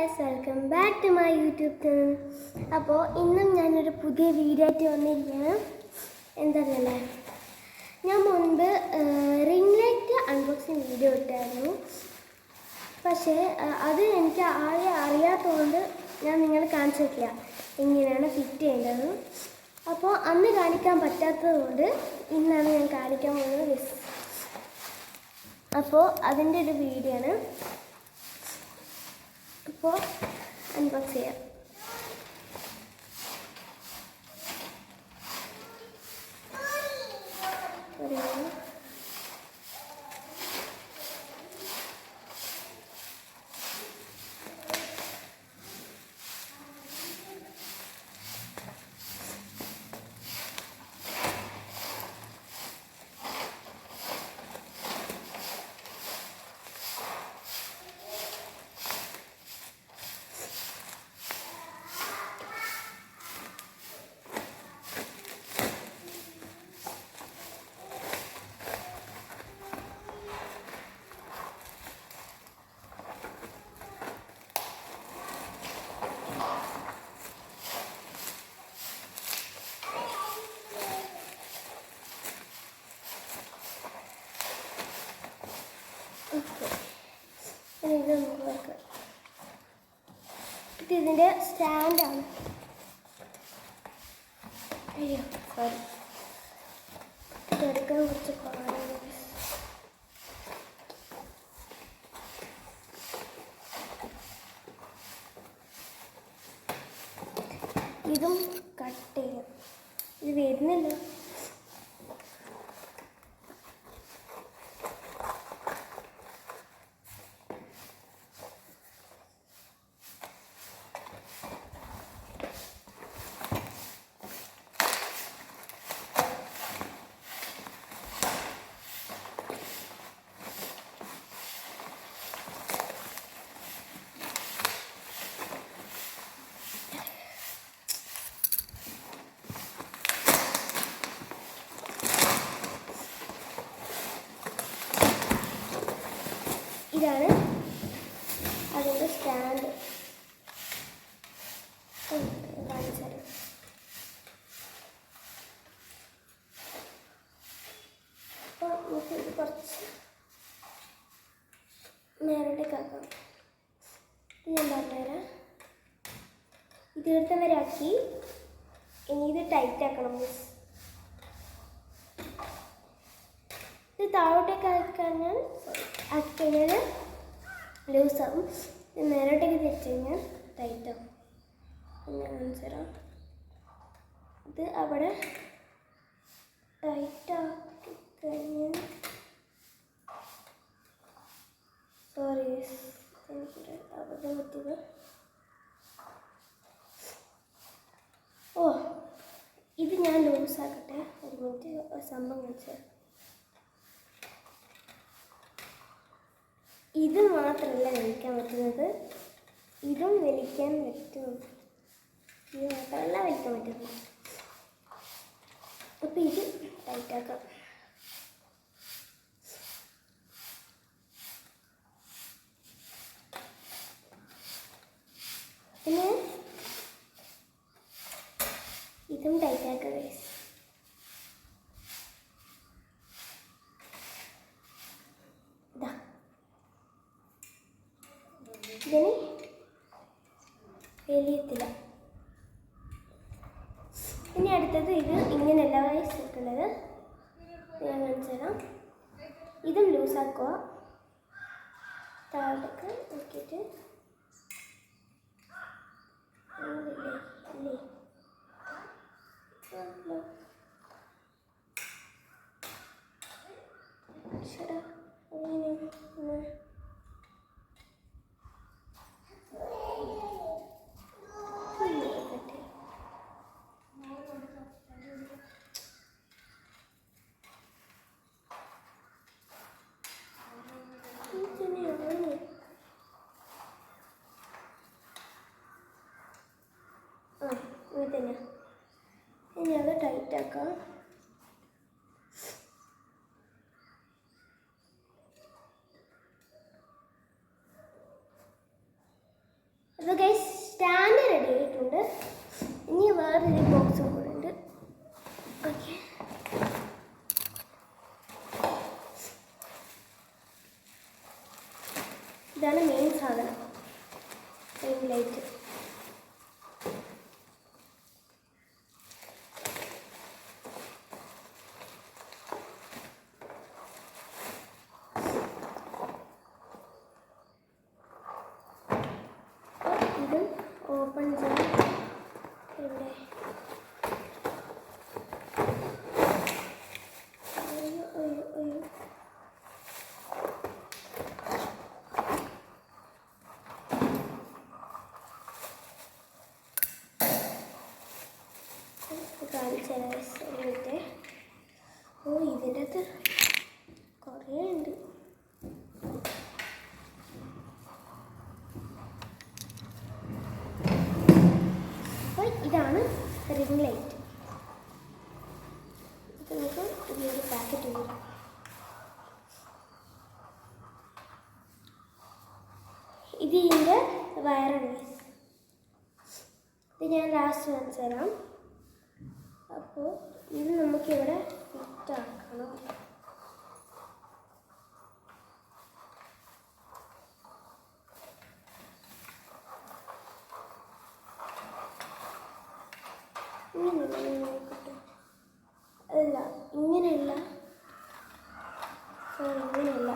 Guys, welcome back to my YouTube channel. അപ്പോൾ ഇന്നും ഞാനൊരു പുതിയ വീഡിയോ ആയിട്ട് വന്നിരിക്കുകയാണ്. എന്താണല്ലേ, ഞാൻ മുൻപ് റിംഗ് ലൈറ്റ് അൺബോക്സിങ് വീഡിയോ ഇട്ടായിരുന്നു. പക്ഷേ അത് എനിക്ക് ആരെ അറിയാത്തതുകൊണ്ട് ഞാൻ നിങ്ങളെ കാണിച്ചിട്ടില്ല എങ്ങനെയാണ് ഫിറ്റ് ചെയ്യേണ്ടത്. അപ്പോൾ അന്ന് കാണിക്കാൻ പറ്റാത്തത് കൊണ്ട് ഇന്നാണ് ഞാൻ കാണിക്കാൻ പോകുന്നത്. അപ്പോൾ അതിൻ്റെ ഒരു വീഡിയോ ആണ്. അപ്പോൾ അൺബോക്സ് ചെയ്യാം. ഇത് നമുക്ക് നോക്കാം. ഇതിൻ്റെ സ്റ്റാൻഡാണ്. അയ്യോ സോറി, ഇതെടുക്കാൻ കുറച്ച് പാടാണ്. ഇതും കട്ട് ചെയ്യാം. ഇത് വരുന്നില്ല. ഇതാണ് അതിൻ്റെ സ്റ്റാൻഡ്. കാണിച്ചാൽ അപ്പോൾ നമുക്ക് ഇത് കുറച്ച് നേരത്തേക്കാക്കാം. ഇത് ഞാൻ പറഞ്ഞുതരാം. ഇത് ഇവിടുത്തെ വരെ ആക്കി. ഇനി ഇത് ടൈറ്റ് ആക്കണം. ഇത് താഴോട്ടേക്ക് ആക്കിക്കഴിഞ്ഞാൽ ലൂസാവും. ഇത് നേരോട്ടേക്ക് തിരിച്ചു കഴിഞ്ഞാൽ ടൈറ്റാവും. ഞാൻ കാണിച്ചു തരാം. ഇത് അവിടെ ടൈറ്റാക്കി കഴിഞ്ഞാൽ സോറി എനിക്കൊരു അബദ്ധം പറ്റിയത്. ഓ, ഇത് ഞാൻ ലൂസാക്കട്ടെ. ഒരു മിനിറ്റ് സംഭവം കാണിച്ചു. ഇത് മാത്രമല്ല വലിക്കാൻ പറ്റുന്നത്, ഇതും വലിക്കാൻ പറ്റും. ഇത് മാത്രമല്ല വലിക്കാൻ പറ്റുന്നത്. അപ്പം ഇത് ടൈറ്റാക്കാം. പിന്നെ ഇതും ടൈറ്റാക്കാം ഗൈസ്. ഇതിന് വലിയത്തില്ല. ഇനി അടുത്തത് ഇത് ഇങ്ങനെയല്ല വയസ്സ് വെക്കുന്നത്. ഞാൻ കാണിച്ചു തരാം. ഇതും ലൂസാക്കുക. താഴേക്ക് നോക്കിയിട്ട് ഇല്ലേ ശരാ അങ്ങനെ തന്നെ. ഇനി അത് ടൈറ്റാക്കാം. വേറൊരു ബോക്സും കൂടെ ഉണ്ട്. ഓക്കെ, ഇതാണ് മെയിൻ സാധനം, റിംഗ് ലൈറ്റ്. ഇത് ഓപ്പൺ ചെയ്യാം. ഇവിടെ കാണിച്ചേ. ഓ, ഇതിൻ്റെ അകത്ത് കുറേ ഉണ്ട്. അപ്പോൾ ഇതാണ് റിംഗ് ലൈറ്റ്. ഇത് നമുക്ക് ഇതിൻ്റെ പാക്കറ്റ് വരാം. ഇത് ഇതിൻ്റെ വയറാണ്. ഇത് ഞാൻ ലാസ്റ്റ് കാണിച്ചു തരാം. അപ്പോൾ ഇത് നമുക്കിവിടെ ഫിറ്റാക്കണം. അല്ല, ഇങ്ങനെയല്ല, ഇങ്ങനെയല്ല.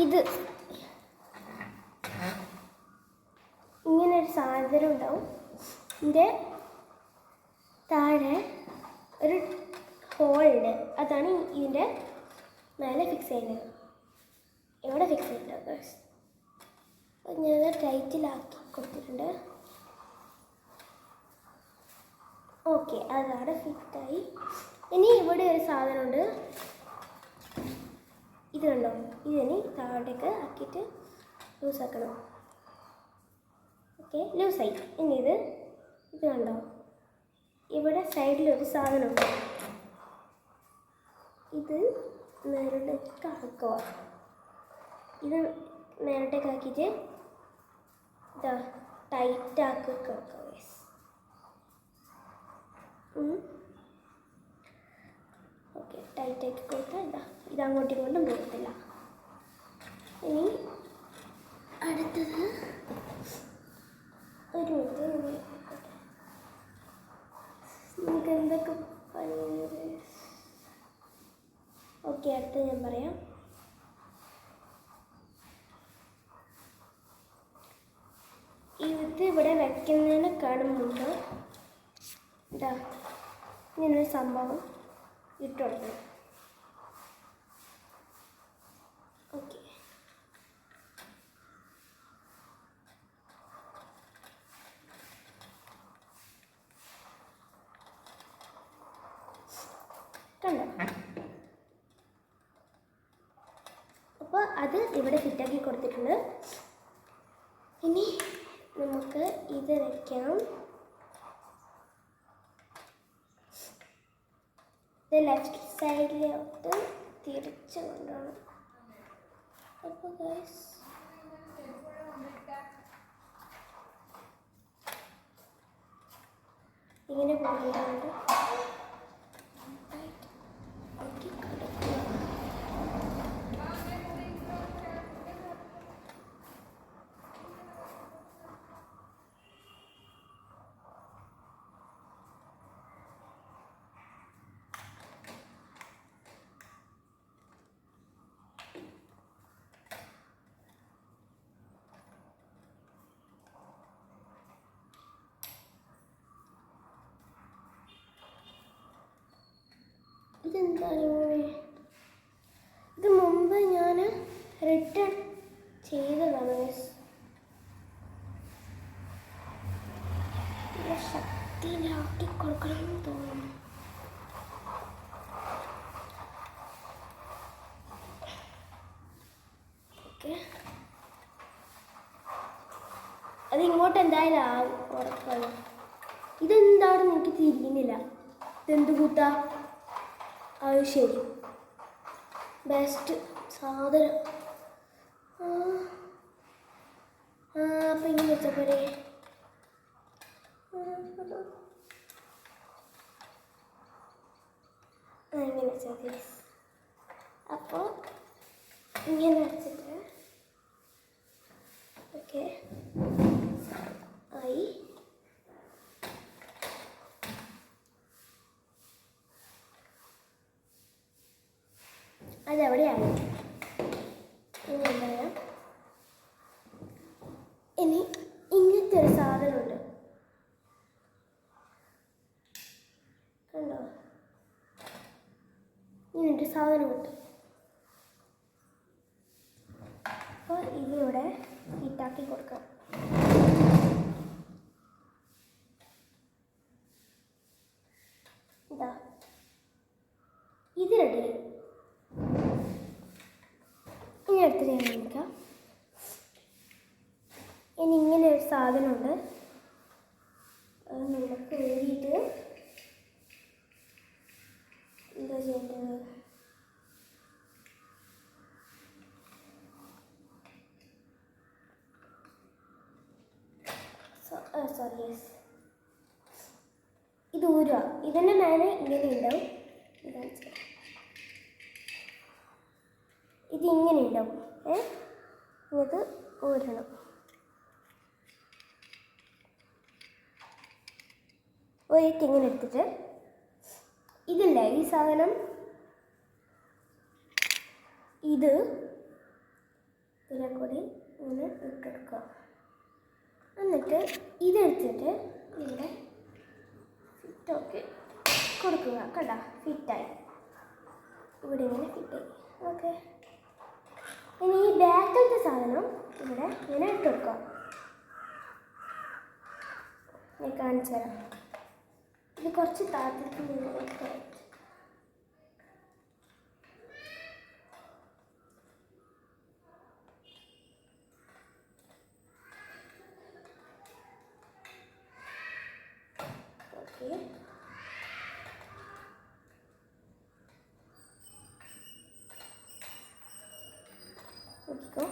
ഇത് ഇങ്ങനൊരു സാധനം ഉണ്ടാവും. ഇതിൻ്റെ താഴെ ഒരു ഹോളുണ്ട്. അതാണ് ഇതിൻ്റെ മേലെ ഫിക്സ് ചെയ്യുന്നത്. ഇവിടെ ഫിക്സ് ചെയ്യുന്നുണ്ട്. അപ്പോൾ ഞാനത് ടൈറ്റിലാക്കി കൊടുത്തിട്ടുണ്ട്. ഓക്കെ, അതവിടെ ഫിറ്റായി. ഇനി ഇവിടെ ഒരു സാധനമുണ്ട്. ഇത് കണ്ടോ, ഇതിനി താഴോട്ടേക്ക് ആക്കിയിട്ട് ലൂസാക്കണം. ഓക്കെ, ലൂസായി. ഇനി ഇത് കണ്ടോ, ഇവിടെ സൈഡിലൊരു സാധനമുണ്ട്. ഇത് നേരിട്ടേക്ക് ആക്കുക. ഇത് നേരിട്ടേക്ക് ആക്കിയിട്ട് ഇതാ ടൈറ്റാക്കി കൊടുക്കുക. ഓക്കെ, ടൈറ്റാക്കി കൊടുത്താൽ ഇത് അങ്ങോട്ടും ഇങ്ങോട്ടും പോകത്തില്ല. ഇനി അടുത്തത് ഒരു മിനിറ്റ്, നമുക്ക് എന്തൊക്കെ പറയുന്നത്. ഓക്കെ, അടുത്ത് ഞാൻ പറയാം. ഇത് ഇവിടെ വയ്ക്കുന്നതിന് കാണുന്നുണ്ട്. ഇതാ ഇങ്ങനൊരു സംഭവം ഇട്ട് കൊടുക്കണം. ഓക്കെ, കണ്ടോ? അപ്പോൾ അത് ഇവിടെ ഫിറ്റാക്കി കൊടുത്തിട്ടുണ്ട്. ഇനി നമുക്ക് ഇത് വയ്ക്കാം. ഇത് ലെഫ്റ്റ് സൈഡിലോട്ട് തിരിച്ച് കൊണ്ടുപോകണം. അപ്പോൾ ഗൈസ് ഇങ്ങനെ പോകുന്നുണ്ട്. ഇതെന്താണ് ഇങ്ങനെ? ഇത് മുമ്പ് ഞാൻ റിട്ടേൺ ചെയ്തതാണ്. ശക്തിയിലാക്കി കൊടുക്കണം എന്ന് തോന്നുന്നു. ഓക്കെ, അത് ഇങ്ങോട്ട് എന്തായാലും ആവും ഉറപ്പാണ്. ഇതെന്താണെന്ന് എനിക്ക് തിരിയുന്നില്ല. ഇതെന്ത് കൂട്ടാ? അത് ശരി, ബെസ്റ്റ് സാധനം. അപ്പം ഇങ്ങനെ വെച്ചാൽ പോരെ. ഗൈസ്. അപ്പോൾ ഇങ്ങനെ വെച്ചിട്ട് ഓക്കെ ആയി. അതെവിടെയാണ് ഇനി ഇങ്ങനത്തെ ഒരു സാധനമുണ്ട് കണ്ടോ, ഇങ്ങനൊരു സാധനമുണ്ട്. അപ്പോൾ ഇതിലൂടെ ഫിറ്റാക്കി കൊടുക്കാം. ഇതാ ഇത് റെഡി. ഇനി അടുത്ത് ഞാൻ കാണിക്കാം. ഇനി ഇങ്ങനെ ഒരു സാധനമുണ്ട്, അത് നമുക്ക് എഴുതിയിട്ട് എന്താ ചെയ്യേണ്ടത്? സോറി യെസ്, ഇത് ഊരുക. ഇതിൻ്റെ മേലെ ഇങ്ങനെ ഉണ്ടാവും, ഇതിങ്ങനെ ഉണ്ടാവും. ഇത് ഊരണം. ഒരിട്ട് ഇങ്ങനെ എടുത്തിട്ട് ഇതില്ലേ ഈ സാധനം, ഇത് ഇതിനെ കൂടി ഇങ്ങനെ ഇട്ടെടുക്കുക. എന്നിട്ട് ഇതെടുത്തിട്ട് ഇവിടെ ഫിറ്റൊക്കെ കൊടുക്കുക. കണ്ട ഫിറ്റായി, ഇവിടെ ഇങ്ങനെ ഫിറ്റായി. ഓക്കെ, ഇനി ഈ ബാക്കിലത്തെ സാധനം ഇവിടെ ഇങ്ങനെ ഇട്ടെടുക്കുക. ഞാൻ കാണിച്ചു തരാം. ഇത് കുറച്ച് താഴത്തേക്ക് ഓക്കെ. നോക്കിക്കോ,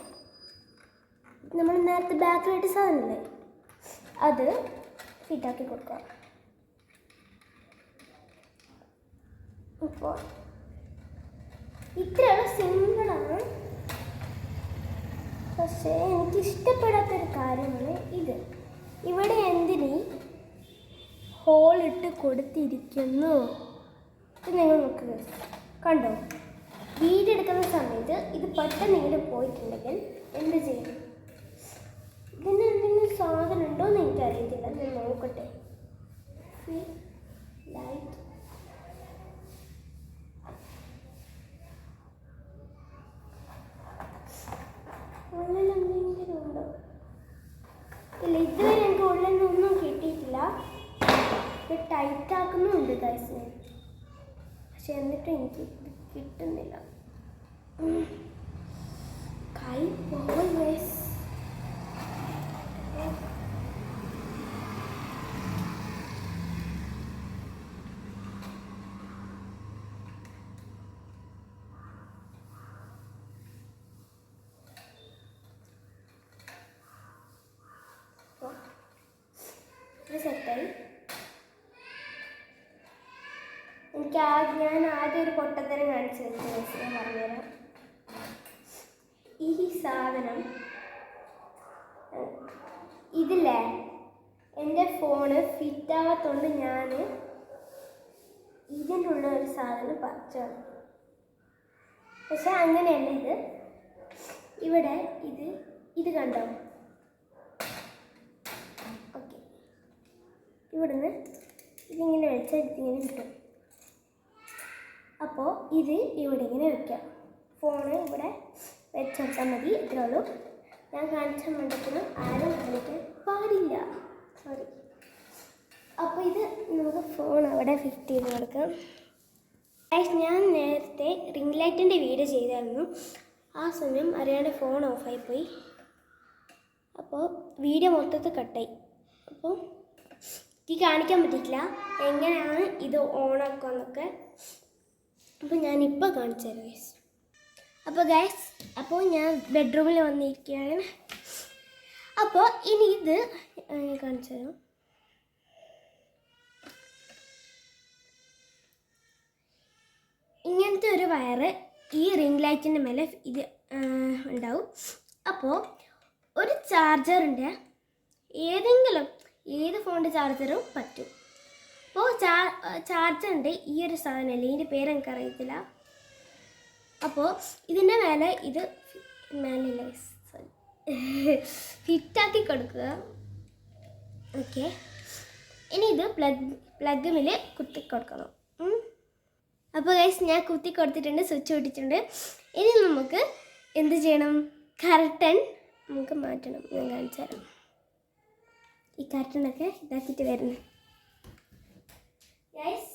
നമ്മൾ നേരത്തെ ബാക്കിലായിട്ട് സാധനമില്ലേ അത് ഫിറ്റാക്കി കൊടുക്കുക. ഇപ്പോൾ ഇത്രയുള്ള സിമ്പിളാണ്, പക്ഷേ എനിക്കിഷ്ടപ്പെടാത്തൊരു കാര്യമാണ് ഇത്. ഇവിടെ എന്തിന് ഹോളിട്ട് കൊടുത്തിരിക്കുന്നു? ഇത് നിങ്ങൾ നോക്കുക, കണ്ടോ? വീഡിയോ എടുക്കുന്ന സമയത്ത് ഇത് പെട്ടെന്ന് ഇങ്ങനെ പോയിട്ടുണ്ടെങ്കിൽ എന്ത് ചെയ്യും? ഇതിന് എന്തെങ്കിലും സാധനം ഉണ്ടോ എന്ന് എനിക്കറിയത്തില്ല. ഞാൻ നോക്കട്ടെ. ലൈറ്റ് ഉള്ളിലെന്തെങ്കിലും ഉണ്ടോ? ഇല്ല, ഇതുവരെ എനിക്ക് ഉള്ളിലൊന്നും കിട്ടിയിട്ടില്ല. ഇത് ടൈറ്റ് ആക്കുന്നുണ്ട് ഗൈസ്, പക്ഷെ എന്നിട്ടും എനിക്ക് കിട്ടുന്നില്ല. കൈ പോയി ഗൈസ്. സെറ്റായി. ഞാൻ ആദ്യം ഒരു പൊട്ടത്തരം കാണിച്ചു ഞാൻ പറഞ്ഞുതരാം. ഈ സാധനം ഇതില്ലേ, എൻ്റെ ഫോണ് ഫിറ്റാകാത്തോണ്ട് ഞാൻ ഇതിൻ്റെ ഉള്ള ഒരു സാധനം പറിച്ചാണ്. പക്ഷെ അങ്ങനെയല്ല, ഇത് ഇവിടെ ഇത് കണ്ടോ? ഓക്കെ, ഇവിടുന്ന് ഇതിങ്ങനെ വെച്ചാൽ ഇതിങ്ങനെ കിട്ടും. അപ്പോൾ ഇത് ഇവിടെ ഇങ്ങനെ വയ്ക്കാം. ഫോണ് ഇവിടെ വെച്ചെടുത്താൽ മതി. ഇത്രേ ഉള്ളൂ. ഞാൻ കാണിച്ച മണ്ടത്തിന് ആരും കാണിക്കാൻ പാടില്ല. സോറി. അപ്പോൾ ഇത് നമുക്ക് ഫോൺ അവിടെ ഫിറ്റ് ചെയ്ത് കൊടുക്കാം. ഞാൻ നേരത്തെ റിംഗ് ലൈറ്റിൻ്റെ വീഡിയോ ചെയ്തായിരുന്നു. ആ സമയം അറിയാണ്ട് ഫോൺ ഓഫായിപ്പോയി. അപ്പോൾ വീഡിയോ മൊത്തത്തിൽ കട്ടായി. അപ്പോൾ എനിക്ക് കാണിക്കാൻ പറ്റിയിട്ടില്ല എങ്ങനെയാണ് ഇത് ഓണാക്കുക എന്നൊക്കെ. അപ്പോൾ ഞാനിപ്പോൾ കാണിച്ചു തരാം ഗൈസ്. അപ്പോൾ ഞാൻ ബെഡ്റൂമിൽ വന്നിരിക്കുകയാണ്. അപ്പോൾ ഇനി ഇത് കാണിച്ചു തരാം. ഇങ്ങനത്തെ ഒരു വയറ് ഈ റിംഗ് ലൈറ്റിൻ്റെ മേലെ ഇത് ഉണ്ടാവും. അപ്പോൾ ഒരു ചാർജറിൻ്റെ ഏത് ഫോണിൻ്റെ ചാർജറും പറ്റും. അപ്പോൾ ചാർജറിൻ്റെ ഈ ഒരു സാധനമല്ലേ, ഇതിൻ്റെ പേര് എനിക്കറിയത്തില്ല. അപ്പോൾ ഇതിൻ്റെ മേലെ ഫിറ്റാക്കി കൊടുക്കുക. ഓക്കെ, ഇനി ഇത് പ്ലഗിൽ കുത്തി കൊടുക്കണം. അപ്പോൾ ഗൈസ് ഞാൻ കുത്തി കൊടുത്തിട്ടുണ്ട്, സ്വിച്ച് പൊട്ടിച്ചിട്ടുണ്ട്. ഇനി നമുക്ക് എന്ത് ചെയ്യണം? കർട്ടൻ നമുക്ക് മാറ്റണം. ഞാൻ കാണിച്ചു തരാം. ഈ കർട്ടനൊക്കെ ഇതാക്കിയിട്ട് വരുന്നത്. ഗൈസ്,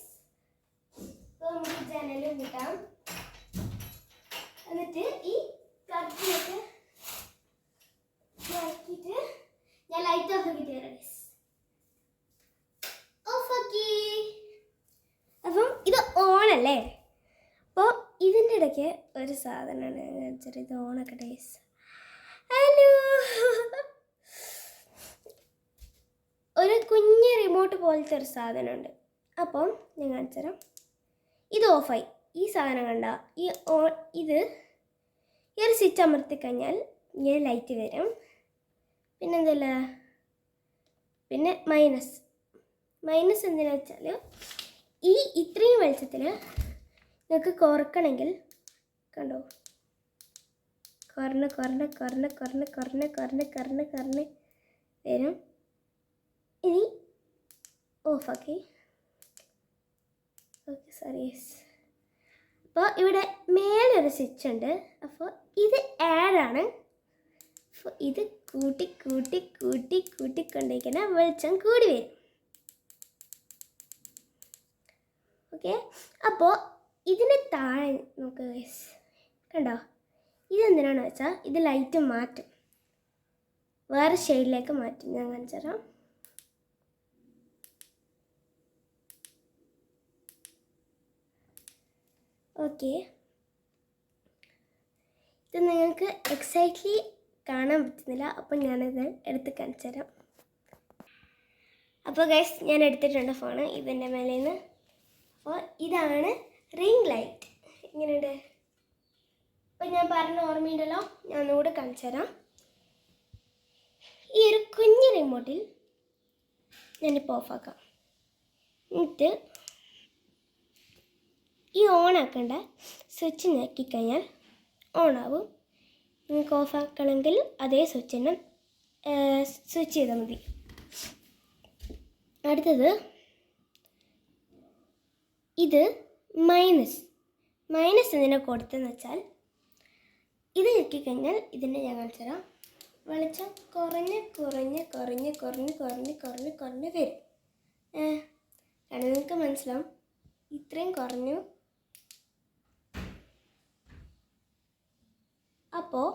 ഇപ്പോൾ നമുക്ക് ജനൽ കൂട്ടാം. എന്നിട്ട് ഈ കർട്ടനൊക്കെ ആക്കിയിട്ട് ഞാൻ ലൈറ്റ് ഓഫ് ആക്കിയിട്ട് വരാം. ഗൈസ്, ഓഫ് ആക്കി. അപ്പം ഇത് ഓണല്ലേ. അപ്പോൾ ഇതിൻ്റെ ഇടയ്ക്ക് ഒരു സാധനമാണ് ഞാൻ കാണിച്ചത്. ഇത് ഓണാക്കട്ടെ ഗൈസ്. ഹലോ, ഒരു കുഞ്ഞ് റിമോട്ട് പോലത്തെ ഒരു സാധനമുണ്ട്. അപ്പം ഞാൻ കാണിച്ചു തരാം. ഇത് ഓഫായി. ഈ സാധനം കണ്ട ഈ ഒരു സ്വിച്ച് അമർത്തി കഴിഞ്ഞാൽ ഇങ്ങനെ ലൈറ്റ് വരും. പിന്നെന്തല്ല, പിന്നെ മൈനസ് എന്തിനാ വെച്ചാൽ ഇത്രയും വെളിച്ചത്തിൽ നിങ്ങൾക്ക് കുറക്കണമെങ്കിൽ കണ്ടോ, കുറഞ്ഞ് വരും. ഇനി ഓഫാക്കി. Okay, sorry. അപ്പോൾ ഇവിടെ മേലൊരു സ്വിച്ച് ഉണ്ട്. അപ്പോൾ ഇത് ആഡാണ്. അപ്പോൾ ഇത് കൂട്ടിക്കൊണ്ടിരിക്കുന്ന വെളിച്ചം കൂടി വരും. ഓക്കെ, അപ്പോൾ ഇതിന് താഴെ നോക്കുക ഗൈസ്, കണ്ടോ? ഇതെന്തിനാണെന്ന് വെച്ചാൽ ഇത് ലൈറ്റ് മാറ്റും, വേറെ ഷെയ്ഡിലേക്ക് മാറ്റും. ഞാൻ കാണിച്ചു തരാം. ഓക്കെ, ഇത് നിങ്ങൾക്ക് എക്സാക്ട്ലി കാണാൻ പറ്റുന്നില്ല. അപ്പോൾ ഞാനത് എടുത്ത് കാണിച്ചു തരാം. അപ്പോൾ ഗൈസ്, ഞാൻ എടുത്തിട്ടുണ്ട് ഫോണ് ഇതിൻ്റെ മേലെ നിന്ന്. അപ്പോൾ ഇതാണ് റിംഗ് ലൈറ്റ്. ഇങ്ങനെയുണ്ട്. അപ്പോൾ ഞാൻ പറഞ്ഞ ഓർമ്മയുണ്ടല്ലോ, ഞാൻ ഒന്നുകൂടെ കാണിച്ചു തരാം. ഈ ഒരു കുഞ്ഞ് റിമോട്ടിൽ ഞാനിപ്പോൾ ഓഫാക്കാം. എന്നിട്ട് ഈ ഓണാക്കേണ്ട സ്വിച്ച് ഞെക്കിക്കഴിഞ്ഞാൽ ഓണാവും. നിങ്ങൾക്ക് ഓഫാക്കണമെങ്കിൽ അതേ സ്വിച്ച് തന്നെ സ്വിച്ച് ചെയ്താൽ മതി. അടുത്തത് ഇത് മൈനസ് എന്തിനാ കൊടുത്തതെന്ന് വെച്ചാൽ ഇത് ഞെക്കിക്കഴിഞ്ഞാൽ ഇതിൻ്റെ ഞാൻ കാണിച്ചു തരാം. വെളിച്ചം കുറഞ്ഞ് വരും. കാരണം നിങ്ങൾക്ക് മനസ്സിലാവും, ഇത്രയും കുറഞ്ഞു. അപ്പോൾ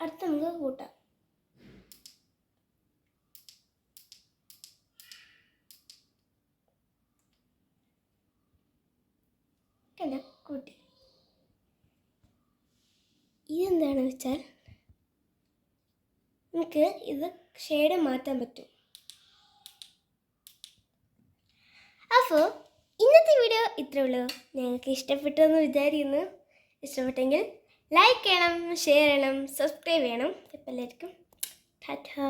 അടുത്ത നമുക്ക് കൂട്ടാം. കൂട്ടി. ഇതെന്താണെന്ന് വെച്ചാൽ നമുക്ക് ഇത് ഷെയ്ഡ് മാറ്റാൻ പറ്റും. അപ്പോൾ ഇന്നത്തെ വീഡിയോ ഇത്രേ ഉള്ളൂ. നിങ്ങൾക്ക് ഇഷ്ടപ്പെട്ടു എന്ന് വിചാരിക്കുന്നു. ഇഷ്ടപ്പെട്ടെങ്കിൽ ലൈക്ക് ചെയ്യണം, ഷെയർ ചെയ്യണം, സബ്സ്ക്രൈബ് ചെയ്യണം. എല്ലാവർക്കും ടാറ്റാ.